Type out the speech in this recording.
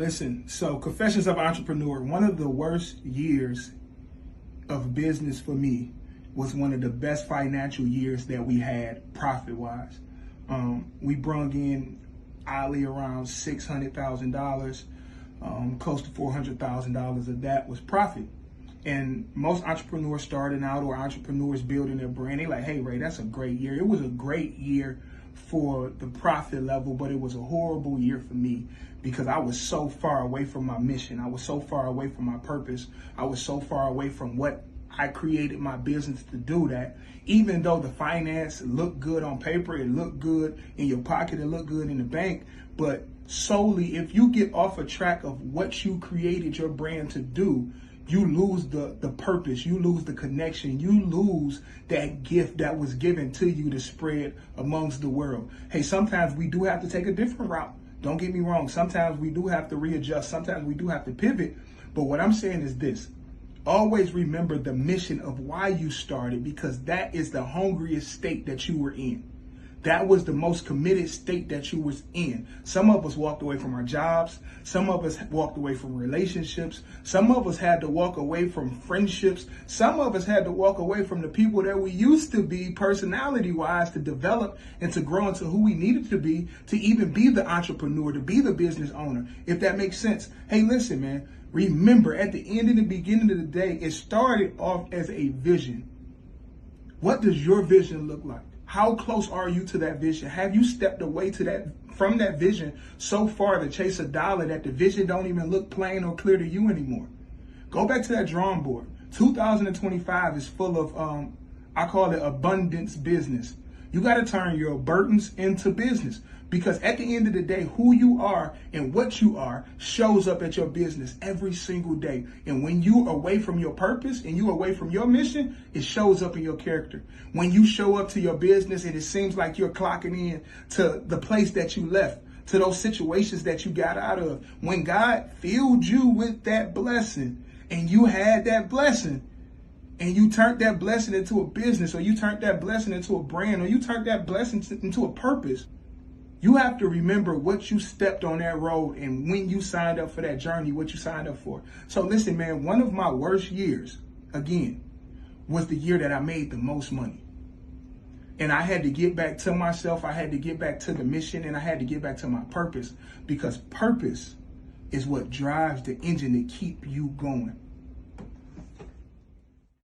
Listen, so Confessions of an Entrepreneur, one of the worst years of business for me was one of the best financial years that we had profit-wise. We brung in oddly around $600,000, close to $400,000 of that was profit. And most entrepreneurs starting out or entrepreneurs building their brand, they like, hey, Ray, that's a great year. It was a great year for the profit level, but it was a horrible year for me because I was so far away from my mission. I was so far away from my purpose. I was so far away from what I created my business to do, that even though the finance looked good on paper, it looked good in your pocket, it looked good in the bank, but solely if you get off a track of what you created your brand to do, you lose the purpose, you lose the connection, you lose that gift that was given to you to spread amongst the world. Hey, sometimes we do have to take a different route. Don't get me wrong. Sometimes we do have to readjust. Sometimes we do have to pivot. But what I'm saying is this. Always remember the mission of why you started, because that is the hungriest state that you were in. That was the most committed state that you was in. Some of us walked away from our jobs. Some of us walked away from relationships. Some of us had to walk away from friendships. Some of us had to walk away from the people that we used to be personality-wise to develop and to grow into who we needed to even be the entrepreneur, to be the business owner, if that makes sense. Hey, listen, man, remember at the end and the beginning of the day, it started off as a vision. What does your vision look like? How close are you to that vision? Have you stepped away from that vision so far to chase a dollar that the vision don't even look plain or clear to you anymore? Go back to that drawing board. 2025 is full of, I call it abundance business. You got to turn your burdens into business, because at the end of the day, who you are and what you are shows up at your business every single day. And when you are away from your purpose and you are away from your mission, it shows up in your character. When you show up to your business and it seems like you're clocking in to the place that you left, to those situations that you got out of, when God filled you with that blessing and you had that blessing, and you turned that blessing into a business, or you turned that blessing into a brand, or you turned that blessing into a purpose, you have to remember what you stepped on that road and when you signed up for that journey, what you signed up for. So listen, man, one of my worst years, again, was the year that I made the most money. And I had to get back to myself. I had to get back to the mission, and I had to get back to my purpose, because purpose is what drives the engine to keep you going.